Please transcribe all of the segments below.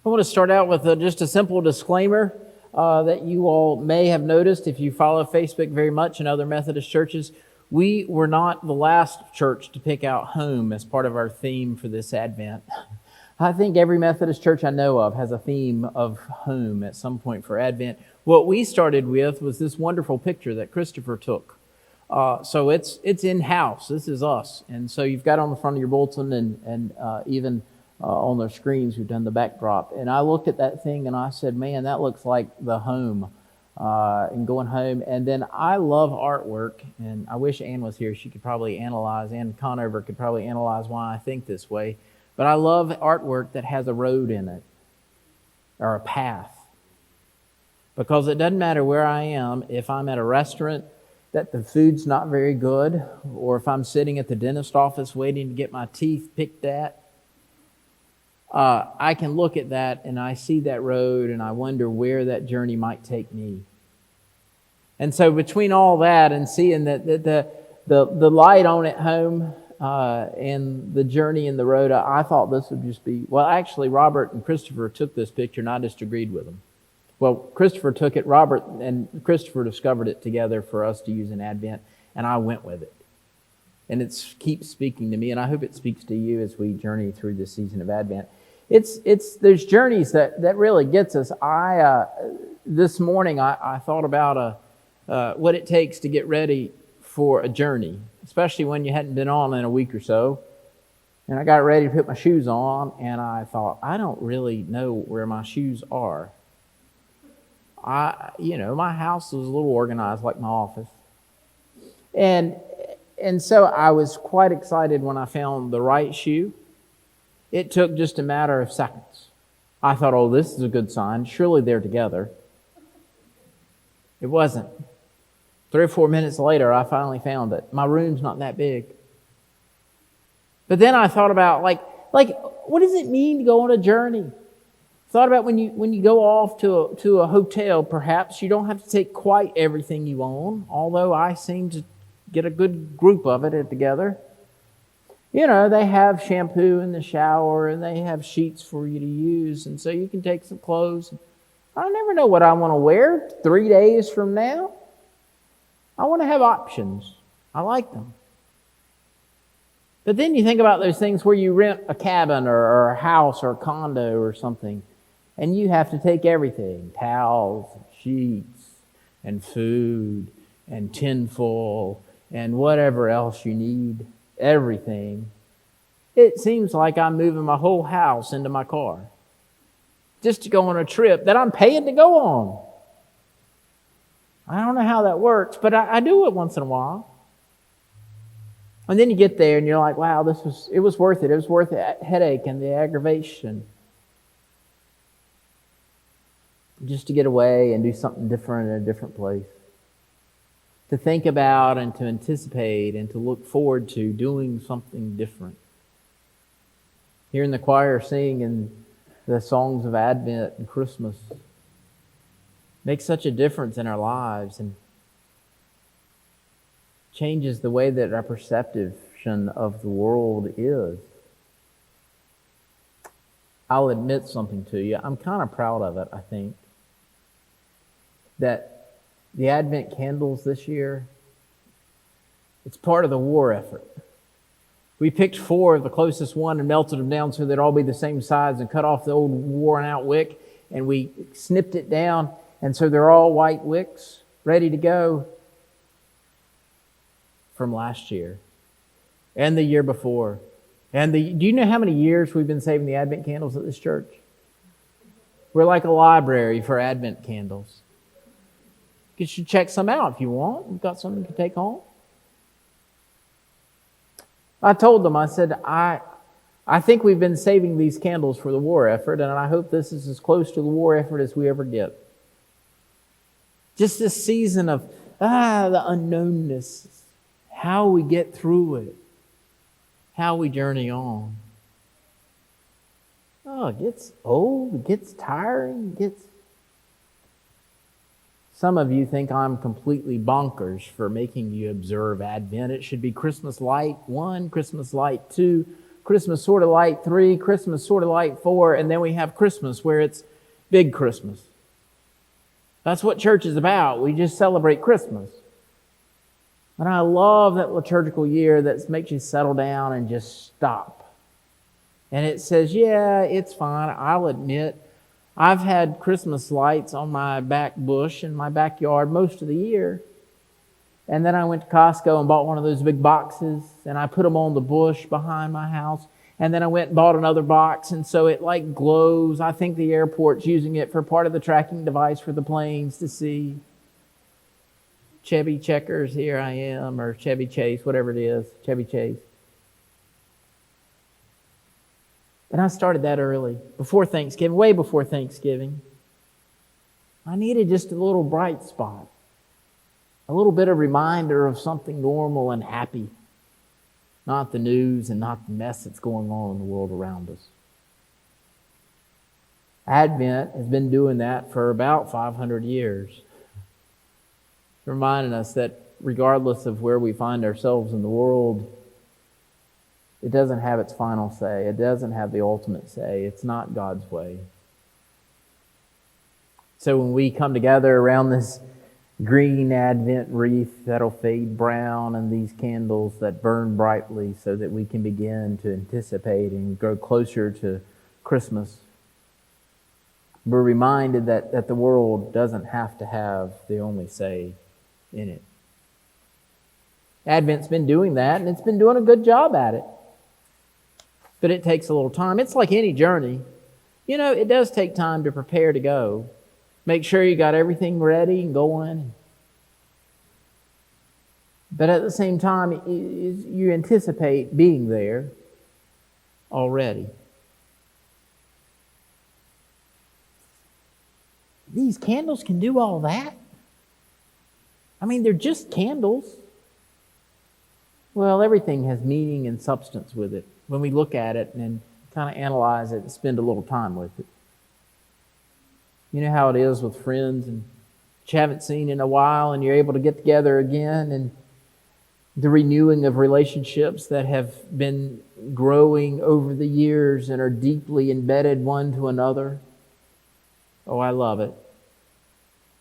I want to start out with just a simple disclaimer that you all may have noticed if you follow Facebook very much in other Methodist churches. We were not the last church to pick out home as part of our theme for this Advent. I think every Methodist church I know of has a theme of home at some point for Advent. What we started with was this wonderful picture that Christopher took. So it's in-house. This is us. And so you've got on the front of your bulletin and even on their screens, we've done the backdrop. And I looked at that thing and I said, man, that looks like the home and going home. And then I love artwork, and I wish Ann was here. She could probably analyze, Ann Conover could probably analyze why I think this way. But I love artwork that has a road in it or a path. Because it doesn't matter where I am, if I'm at a restaurant that the food's not very good, or if I'm sitting at the dentist office waiting to get my teeth picked at, I can look at that and I see that road and I wonder where that journey might take me. And so between all that and seeing that the light on at home and the journey in the road, I thought this would just be, well, actually Robert and Christopher took this picture and I just agreed with them. Well, Christopher took it, Robert and Christopher discovered it together for us to use in Advent, and I went with it. And it keeps speaking to me, and I hope it speaks to you as we journey through this season of Advent. There's journeys that really gets us. This morning I thought about what it takes to get ready for a journey, especially when you hadn't been on in a week or so. And I got ready to put my shoes on, and I thought, I don't really know where my shoes are. My house was a little organized like my office. And so I was quite excited when I found the right shoe. It took just a matter of seconds. I thought, oh, this is a good sign. Surely they're together. It wasn't. 3 or 4 minutes later, I finally found it. My room's not that big. But then I thought about, like, what does it mean to go on a journey? Thought about when you go off to a hotel, perhaps you don't have to take quite everything you own, although I seem to get a good group of it together. You know, they have shampoo in the shower and they have sheets for you to use, and so you can take some clothes. I never know what I want to wear 3 days from now. I want to have options. I like them. But then you think about those things where you rent a cabin or a house or a condo or something, and you have to take everything, towels, sheets, and food, and tinfoil, and whatever else you need, everything. It seems like I'm moving my whole house into my car just to go on a trip that I'm paying to go on. I don't know how that works, but I do it once in a while. And then you get there and you're like, wow, it was worth it. It was worth the headache and the aggravation. Just to get away and do something different in a different place. To think about and to anticipate and to look forward to doing something different. Hearing the choir sing in the songs of Advent and Christmas makes such a difference in our lives and changes the way that our perception of the world is. I'll admit something to you. I'm kind of proud of it, I think. That the Advent candles this year, it's part of the war effort. We picked 4 of the closest one and melted them down so they'd all be the same size and cut off the old worn out wick, and we snipped it down, and so they're all white wicks ready to go from last year and the year before. Do you know how many years we've been saving the Advent candles at this church? We're like a library for Advent candles. You should check some out if you want. You've got something you can take home. I told them, I said, I think we've been saving these candles for the war effort, and I hope this is as close to the war effort as we ever get. Just this season of the unknownness, how we get through it, how we journey on. Oh, it gets old, it gets tiring, Some of you think I'm completely bonkers for making you observe Advent. It should be Christmas Light 1, Christmas Light 2, Christmas sort of light 3, Christmas sort of light 4, and then we have Christmas where it's big Christmas. That's what church is about. We just celebrate Christmas. And I love that liturgical year that makes you settle down and just stop. And it says, yeah, it's fine. I'll admit, I've had Christmas lights on my back bush in my backyard most of the year. And then I went to Costco and bought one of those big boxes, and I put them on the bush behind my house. And then I went and bought another box, and so it like glows. I think the airport's using it for part of the tracking device for the planes to see. Chevy Checkers, here I am, or Chevy Chase, whatever it is, Chevy Chase. And I started that early, before Thanksgiving, way before Thanksgiving. I needed just a little bright spot, a little bit of reminder of something normal and happy, not the news and not the mess that's going on in the world around us. Advent has been doing that for about 500 years. Reminding us that regardless of where we find ourselves in the world, it doesn't have its final say. It doesn't have the ultimate say. It's not God's way. So when we come together around this green Advent wreath that'll fade brown and these candles that burn brightly so that we can begin to anticipate and grow closer to Christmas, we're reminded that the world doesn't have to have the only say in it. Advent's been doing that, and it's been doing a good job at it. But it takes a little time. It's like any journey. You know, it does take time to prepare to go. Make sure you got everything ready and going. But at the same time, you anticipate being there already. These candles can do all that? I mean, they're just candles. Well, everything has meaning and substance with it when we look at it and kind of analyze it and spend a little time with it. You know how it is with friends and that you haven't seen in a while, and you're able to get together again, and the renewing of relationships that have been growing over the years and are deeply embedded one to another. Oh, I love it.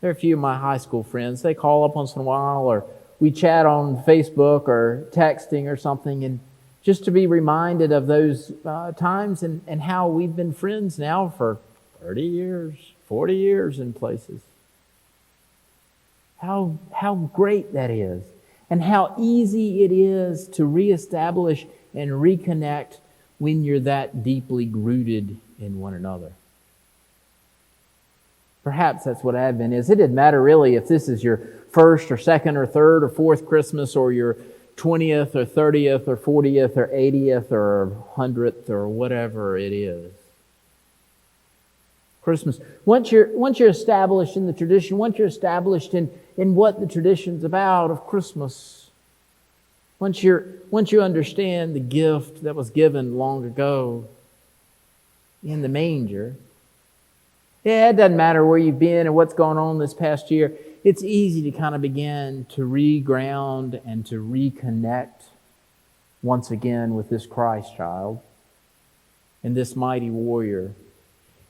There are a few of my high school friends. They call up once in a while, or we chat on Facebook or texting or something, and just to be reminded of those times and how we've been friends now for 30 years, 40 years in places. How great that is, and how easy it is to reestablish and reconnect when you're that deeply rooted in one another. Perhaps that's what Advent is. It doesn't matter really if this is your first or second or third or fourth Christmas, or your 20th or 30th or 40th or 80th or 100th or whatever it is. Christmas. Once you're established in the tradition, once you're established in what the tradition's about of Christmas, once you understand the gift that was given long ago in the manger, yeah, it doesn't matter where you've been and what's going on this past year. It's easy to kind of begin to reground and to reconnect once again with this Christ child and this mighty warrior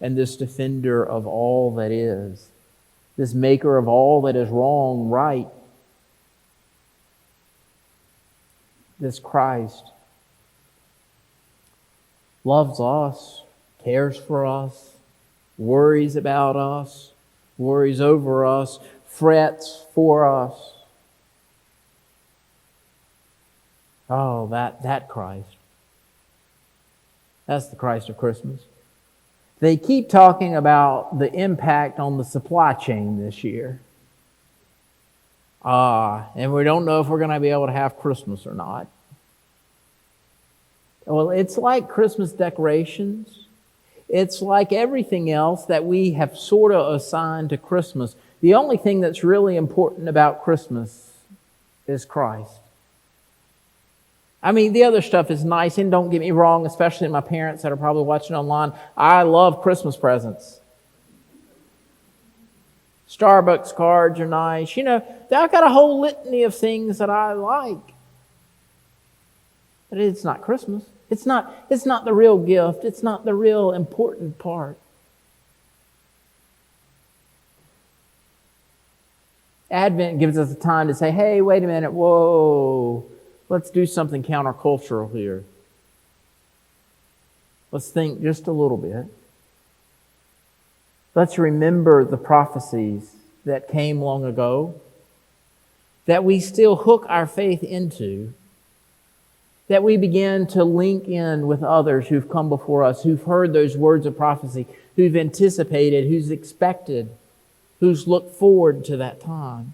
and this defender of all that is, this maker of all that is wrong, right. This Christ loves us, cares for us, worries about us, worries over us, frets for us. Oh, that Christ. That's the Christ of Christmas. They keep talking about the impact on the supply chain this year. And we don't know if we're going to be able to have Christmas or not. Well, it's like Christmas decorations. It's like everything else that we have sort of assigned to Christmas. The only thing that's really important about Christmas is Christ. I mean, the other stuff is nice, and don't get me wrong, especially my parents that are probably watching online. I love Christmas presents. Starbucks cards are nice. You know, I've got a whole litany of things that I like. But it's not Christmas. It's not the real gift. It's not the real important part. Advent gives us a time to say, hey, wait a minute, whoa, let's do something countercultural here. Let's think just a little bit. Let's remember the prophecies that came long ago, that we still hook our faith into, that we begin to link in with others who've come before us, who've heard those words of prophecy, who've anticipated, who's expected, who's looked forward to that time.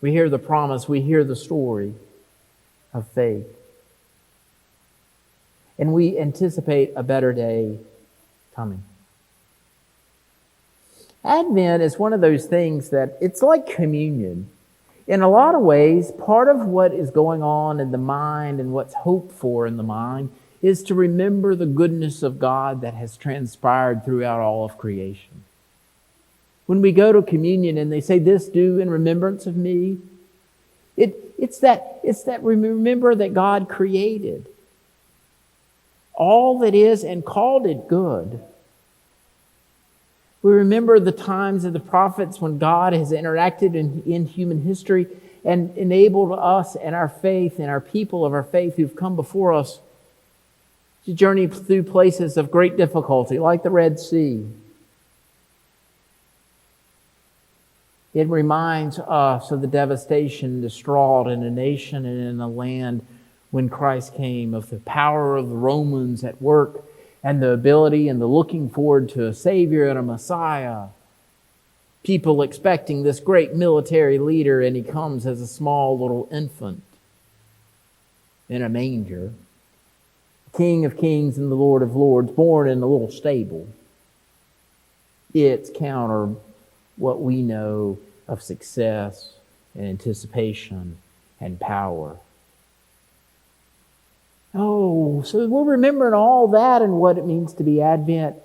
We hear the promise, we hear the story of faith. And we anticipate a better day coming. Advent is one of those things that it's like communion. In a lot of ways, part of what is going on in the mind and what's hoped for in the mind is to remember the goodness of God that has transpired throughout all of creation. When we go to communion and they say, this do in remembrance of me, it's that remember that God created all that is and called it good. We remember the times of the prophets when God has interacted in human history and enabled us and our faith and our people of our faith who've come before us to journey through places of great difficulty, like the Red Sea. It reminds us of the devastation distraught in a nation and in a land when Christ came, of the power of the Romans at work and the ability and the looking forward to a Savior and a Messiah. People expecting this great military leader, and he comes as a small little infant in a manger. King of kings and the Lord of lords, born in a little stable. It's counter what we know of success and anticipation and power. Oh, so we're remembering all that and what it means to be Advent.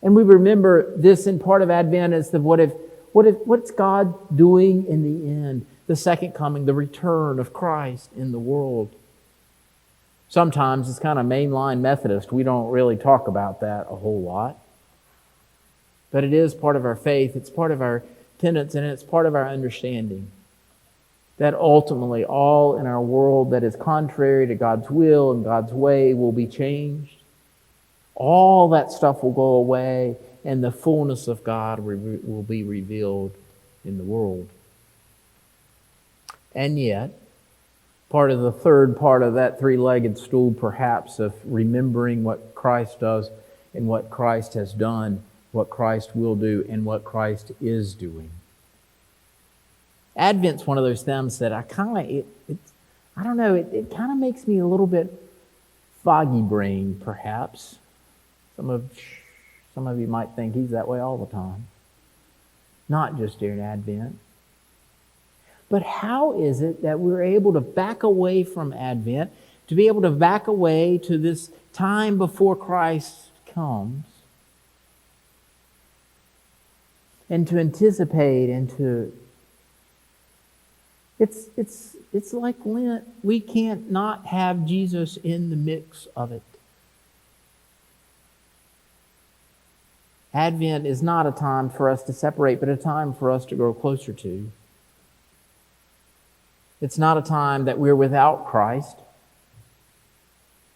And we remember this in part of Advent as the what's God doing in the end? The second coming, the return of Christ in the world. Sometimes it's kind of mainline Methodist. We don't really talk about that a whole lot. But it is part of our faith. It's part of our tenets, and it's part of our understanding that ultimately all in our world that is contrary to God's will and God's way will be changed. All that stuff will go away, and the fullness of God will be revealed in the world. And yet, part of the third part of that three-legged stool, perhaps, of remembering what Christ does and what Christ has done, what Christ will do, and what Christ is doing. Advent's one of those themes that it kind of makes me a little bit foggy brained, perhaps. Some of you might think he's that way all the time. Not just during Advent. But how is it that we're able to back away from Advent, to be able to back away to this time before Christ comes, and to anticipate and to... It's like Lent. We can't not have Jesus in the mix of it. Advent is not a time for us to separate, but a time for us to grow closer to. It's not a time that we're without Christ.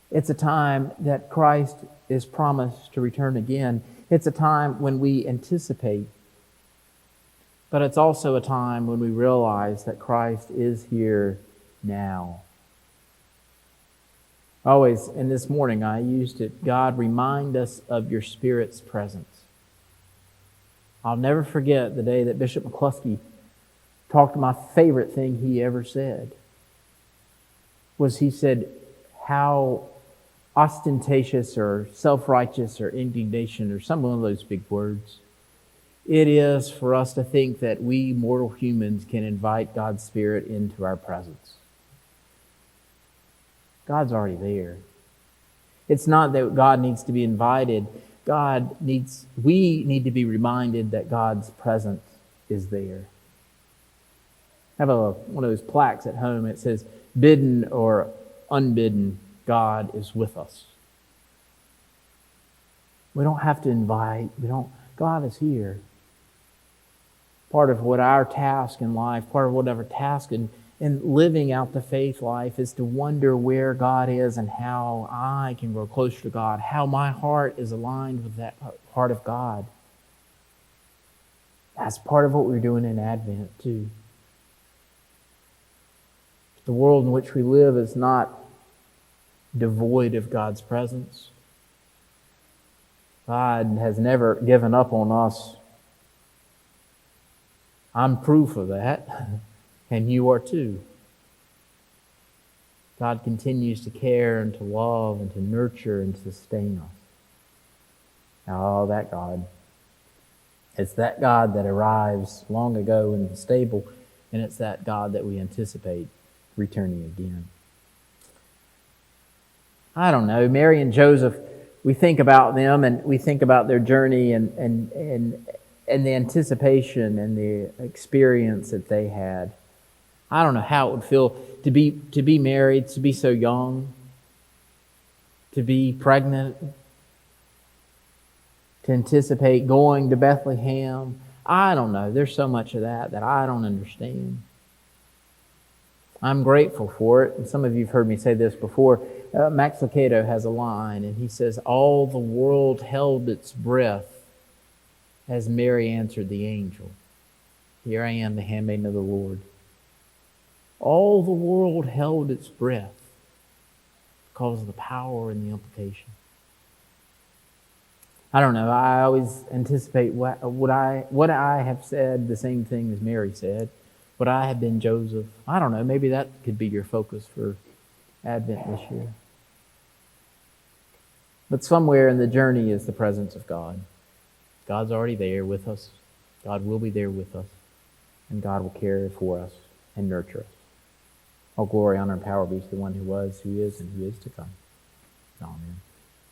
It's a time that Christ is promised to return again. It's a time when we anticipate. But it's also a time when we realize that Christ is here now. Always, and this morning I used it, God, remind us of your Spirit's presence. I'll never forget the day that Bishop McCluskey talked my favorite thing he ever said. He said, how ostentatious or self-righteous or indignation or some one of those big words it is for us to think that we mortal humans can invite God's Spirit into our presence. God's already there. It's not that God needs to be invited. We need to be reminded that God's presence is there. I have one of those plaques at home. It says, bidden or unbidden, God is with us. We don't have to invite. God is here. Part of what our task in life, part of whatever task in living out the faith life is to wonder where God is and how I can grow closer to God, how my heart is aligned with that heart of God. That's part of what we're doing in Advent too. The world in which we live is not devoid of God's presence. God has never given up on us. I'm proof of that, and you are too. God continues to care and to love and to nurture and sustain us. Oh, that God. It's that God that arrives long ago in the stable, and it's that God that we anticipate returning again. I don't know, Mary and Joseph, we think about them and we think about their journey and the anticipation and the experience that they had. I don't know how it would feel to be married, to be so young, to be pregnant, to anticipate going to Bethlehem. I don't know. There's so much of that I don't understand. I'm grateful for it. And some of you have heard me say this before. Max Lucado has a line, and he says, "All the world held its breath as Mary answered the angel. Here I am, the handmaiden of the Lord." All the world held its breath because of the power and the implication. I don't know. I always anticipate would I have said the same thing as Mary said? Would I have been Joseph? I don't know. Maybe that could be your focus for Advent this year. But somewhere in the journey is the presence of God. God's already there with us. God will be there with us. And God will care for us and nurture us. All glory, honor, and power be to the one who was, who is, and who is to come. Amen.